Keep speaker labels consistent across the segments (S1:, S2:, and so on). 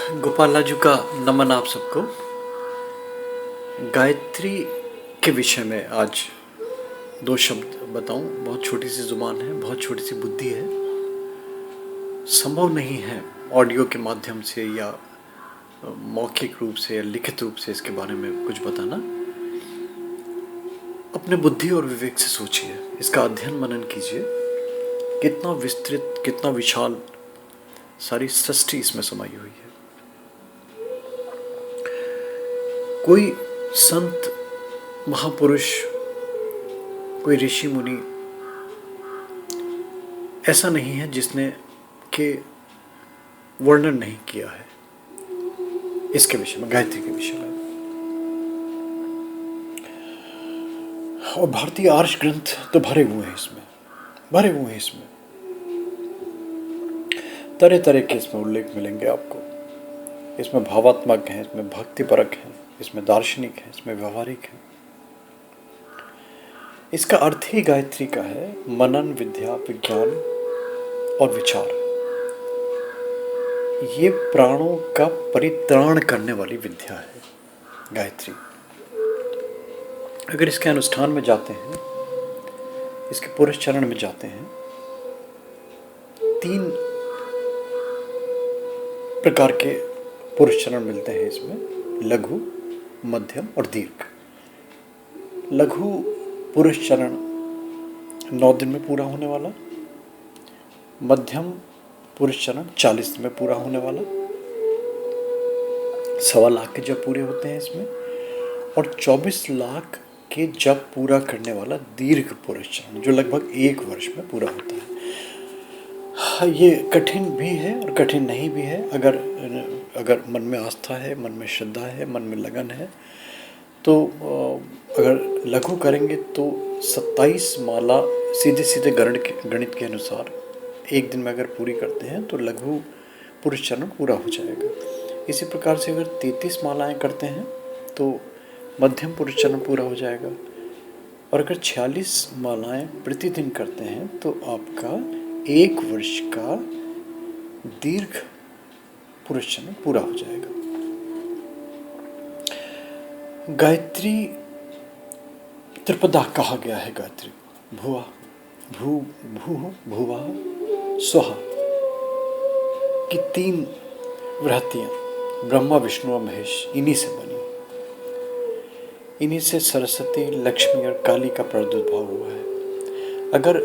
S1: गोपालाजू का नमन आप सबको। गायत्री के विषय में आज दो शब्द बताऊं। बहुत छोटी सी ज़ुबान है, बहुत छोटी सी बुद्धि है। संभव नहीं है ऑडियो के माध्यम से या मौखिक रूप से या लिखित रूप से इसके बारे में कुछ बताना। अपने बुद्धि और विवेक से सोचिए, इसका अध्ययन मनन कीजिए। कितना विस्तृत, कितना विशाल सारी सृष्टि इसमें समाई हुई है। कोई संत, महापुरुष, कोई ऋषि मुनि ऐसा नहीं है जिसने के वर्णन नहीं किया है इसके विषय में, गायत्री के विषय में। और भारतीय आर्ष ग्रंथ तो भरे हुए हैं इसमें, भरे हुए हैं इसमें। तरह तरह के इसमें उल्लेख मिलेंगे आपको। इसमें भावात्मक हैं, इसमें भक्तिपरक हैं, इसमें दार्शनिक है, इसमें व्यवहारिक है। इसका अर्थ ही गायत्री का है मनन, विद्या, विज्ञान और विचार। ये प्राणों का परित्राण करने वाली विद्या है गायत्री। अगर इसके अनुष्ठान में जाते हैं, इसके पुरुष चरण में जाते हैं, 3 प्रकार के पुरुष चरण मिलते हैं इसमें: लघु, मध्यम और दीर्घ। लघु पुरुष चरण 9 दिन में पूरा होने वाला, मध्यम पुरुष चरण 40 दिन में पूरा होने वाला, 1.25 लाख के जब पूरे होते हैं इसमें, और 24 लाख के जब पूरा करने वाला दीर्घ पुरुष चरण, जो लगभग 1 वर्ष में पूरा होता है। हाँ, ये कठिन भी है और कठिन नहीं भी है। अगर मन में आस्था है, मन में श्रद्धा है, मन में लगन है, तो अगर लघु करेंगे तो 27 माला सीधे सीधे गणित के अनुसार 1 दिन में अगर पूरी करते हैं तो लघु पुरुष चरण पूरा हो जाएगा। इसी प्रकार से अगर 33 मालाएं करते हैं तो मध्यम पुरुष चरण पूरा हो जाएगा। और अगर 46 मालाएं प्रतिदिन करते हैं तो आपका 1 वर्ष का दीर्घ पुरुष चरण पूरा हो जाएगा। गायत्री त्रिपदा कहा गया है गायत्री को। भुवा, भू, भू, भुवा, स्वाहा की 3 वृत्तियां, ब्रह्मा, विष्णु और महेश, इन्हीं से बनी। इन्हीं से सरस्वती, लक्ष्मी और काली का प्रादुर्भाव हुआ है। अगर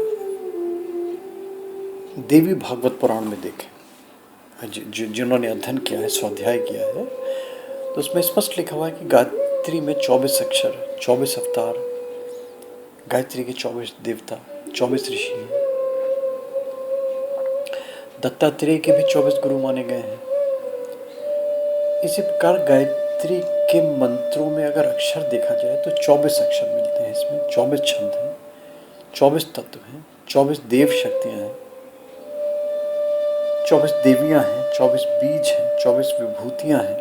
S1: देवी भागवत पुराण में देखें, जिन्होंने अध्ययन किया है, स्वाध्याय किया है, तो उसमें स्पष्ट लिखा हुआ है कि गायत्री में 24 अक्षर, 24 अवतार, गायत्री के 24 देवता, 24 ऋषि हैं। दत्तात्रेय के भी 24 गुरु माने गए हैं। इसी प्रकार गायत्री के मंत्रों में अगर अक्षर देखा जाए तो 24 अक्षर मिलते हैं इसमें, 24 छंद हैं, 24 तत्व हैं, 24 देव शक्तियाँ हैं, 24 देवियाँ हैं, 24 बीज हैं, 24 विभूतियाँ हैं,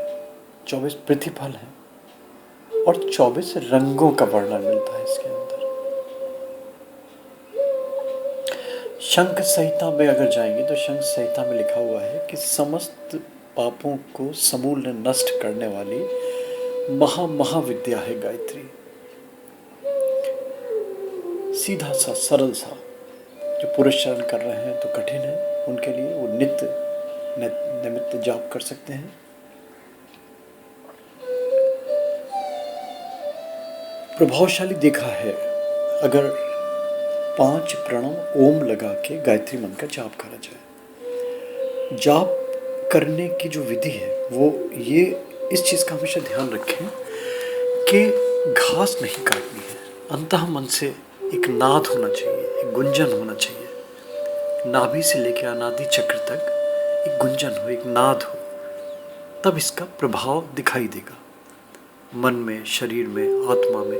S1: 24 प्रतिफल हैं और 24 रंगों का वर्णन मिलता है इसके अंदर। शंख संहिता में अगर जाएंगे तो शंख संहिता में लिखा हुआ है कि समस्त पापों को समूल नष्ट करने वाली महाविद्या है गायत्री। सीधा सा, सरल सा। जो पुरुष चरण कर रहे हैं तो कठिन है उनके लिए, वो निमित्त जाप कर सकते हैं। प्रभावशाली देखा है अगर 5 प्रणव ओम लगा के गायत्री मंत्र का जाप करा जाए। जाप करने की जो विधि है वो ये, इस चीज़ का हमेशा ध्यान रखें कि घास नहीं काटनी है। अंतः मन से एक नाद होना चाहिए, एक गुंजन होना चाहिए। नाभि से लेकर अनादि चक्र तक एक गुंजन हो, एक नाद हो, तब इसका प्रभाव दिखाई देगा मन में, शरीर में, आत्मा में।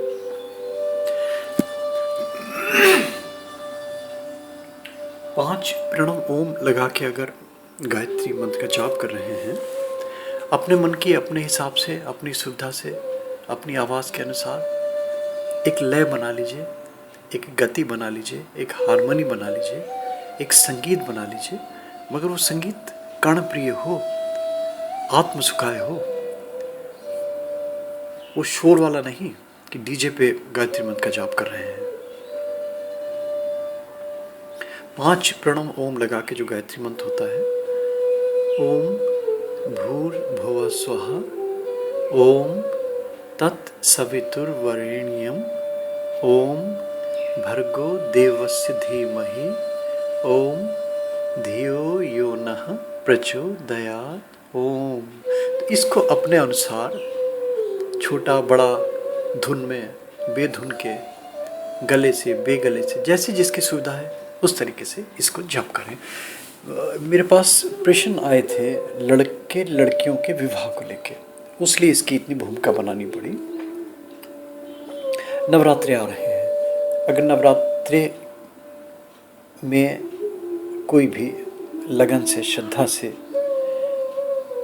S1: पांच प्रणव ओम लगा के अगर गायत्री मंत्र का जाप कर रहे हैं, अपने मन की, अपने हिसाब से, अपनी सुविधा से, अपनी आवाज़ के अनुसार एक लय बना लीजिए, एक गति बना लीजिए, एक हारमोनी बना लीजिए, एक संगीत बना लीजिए। मगर वो संगीत कर्णप्रिय हो, आत्म सुखाय हो, वो शोर वाला नहीं कि डीजे पे गायत्री मंत्र का जाप कर रहे हैं। 5 प्रणव ओम लगा के जो गायत्री मंत्र होता है, ओम भूर्भुवः स्वः, ओम तत्सवितुर्वरेण्यम, ओम भर्गो देवस्य धीमहि, ओम धियो यो नः प्रचोदयात्, ओम। तो इसको अपने अनुसार छोटा बड़ा धुन में, बेधुन के, गले से बेगले से, जैसे जिसकी सुविधा है उस तरीके से इसको जप करें। मेरे पास प्रश्न आए थे लड़के लड़कियों के विवाह को लेके, उसलिए इसकी इतनी भूमिका बनानी पड़ी। नवरात्रे आ रहे हैं, अगर नवरात्रे में कोई भी लगन से, श्रद्धा से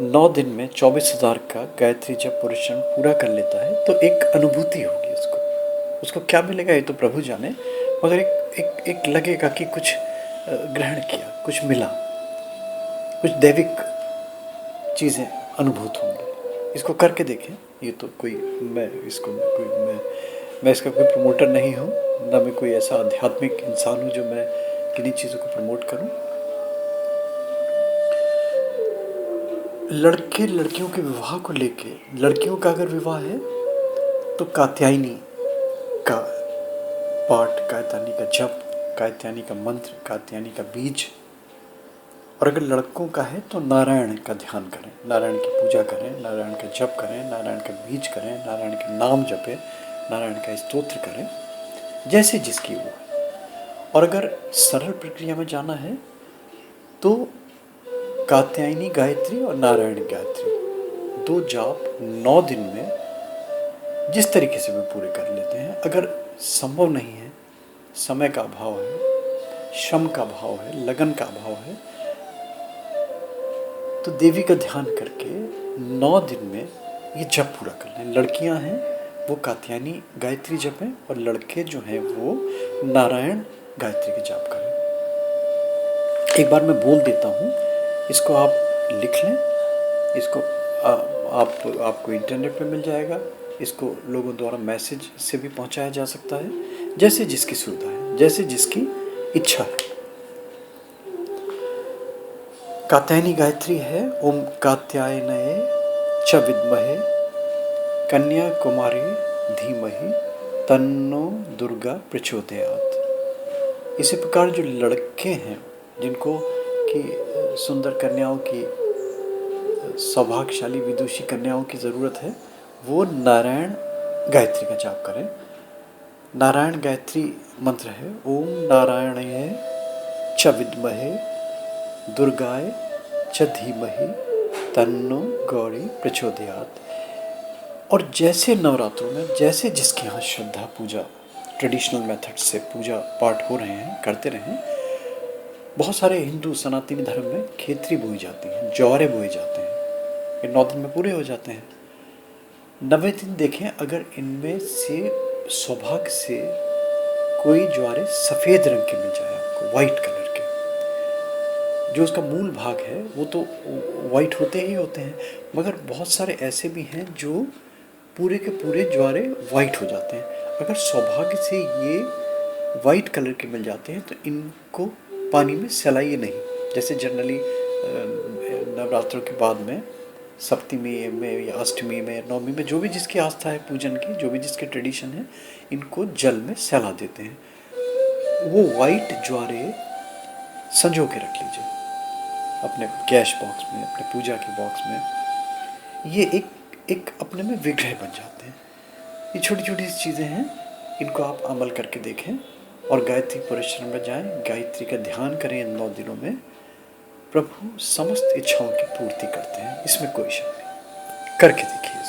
S1: 9 दिन में 24,000 का गायत्री जप पुरुषन पूरा कर लेता है तो एक अनुभूति होगी उसको क्या मिलेगा ये तो प्रभु जाने, मगर एक लगेगा कि कुछ ग्रहण किया, कुछ मिला, कुछ दैविक चीज़ें अनुभूत होंगी। इसको करके देखें। ये तो मैं इसका कोई प्रमोटर नहीं हूँ, ना मैं कोई ऐसा आध्यात्मिक इंसान हूँ जो मैं किन्हीं चीज़ों को प्रमोट करूँ। लड़के लड़कियों के विवाह को लेके, लड़कियों का अगर विवाह है तो कात्यायनी का पाठ, कात्यायनी का जप, कात्यायनी का मंत्र, कात्यायनी का बीज, और अगर लड़कों का है तो नारायण का ध्यान करें, नारायण की पूजा करें, नारायण का जप करें, नारायण का बीज करें, नारायण के नाम जपें, नारायण का स्तोत्र करें, जैसे जिसकी वो है। और अगर सरल प्रक्रिया में जाना है तो कात्यायनी गायत्री और नारायण गायत्री 2 जाप 9 दिन में जिस तरीके से भी पूरे कर लेते हैं। अगर संभव नहीं है, समय का अभाव है, श्रम का अभाव है, लगन का अभाव है, तो देवी का ध्यान करके 9 दिन में ये जप पूरा कर लें। लड़कियां हैं वो कात्यायनी गायत्री जपें और लड़के जो हैं वो नारायण गायत्री के जाप करें। एक बार मैं बोल देता हूँ, इसको आप लिख लें, इसको आपको इंटरनेट पे मिल जाएगा, इसको लोगों द्वारा मैसेज से भी पहुंचाया जा सकता है, जैसे जिसकी सुविधा है, जैसे जिसकी इच्छा है। कात्यायनी गायत्री है, ओम कात्यायनये च विद्महे कन्या कुमारी धीमहि तन्नो दुर्गा प्रचोदयात्। इसी प्रकार जो लड़के हैं जिनको कि सुंदर कन्याओं की, सौभाग्यशाली विदुषी कन्याओं की ज़रूरत है, वो नारायण गायत्री का जाप करें। नारायण गायत्री मंत्र है ओम नारायणये च विद्महे दुर्गाय च धीमहि तन्नो गौरी प्रचोदयात्। और जैसे नवरात्रों में जैसे जिसके यहाँ श्रद्धा पूजा ट्रेडिशनल मेथड से पूजा पाठ हो रहे हैं करते रहें। बहुत सारे हिंदू सनातनी धर्म में खेतरी बोई जाती हैं, जौरे बोए जाते हैं, ये 9 दिन में पूरे हो जाते हैं। 90 दिन देखें, अगर इनमें से सौभाग्य से कोई ज्वारे सफ़ेद रंग के मिल जाए आपको, वाइट कलर के, जो उसका मूल भाग है वो तो वाइट होते ही होते हैं, मगर बहुत सारे ऐसे भी हैं जो पूरे के पूरे ज्वारे वाइट हो जाते हैं। अगर सौभाग्य से ये वाइट कलर के मिल जाते हैं तो इनको पानी में सलाइए नहीं। जैसे जनरली नवरात्रों के बाद में सप्तमी में या अष्टमी में, नवमी में, जो भी जिसकी आस्था है पूजन की, जो भी जिसके ट्रेडिशन है, इनको जल में सला देते हैं। वो वाइट ज्वारे संजो के रख लीजिए अपने कैश बॉक्स में, अपने पूजा के बॉक्स में। ये एक अपने में विग्रह बन जाते हैं। ये छोटी छोटी चीज़ें हैं, इनको आप अमल करके देखें और गायत्री परिश्रम में जाएं, गायत्री का ध्यान करें। इन 9 दिनों में प्रभु समस्त इच्छाओं की पूर्ति करते हैं, इसमें कोई शक नहीं। करके देखिए।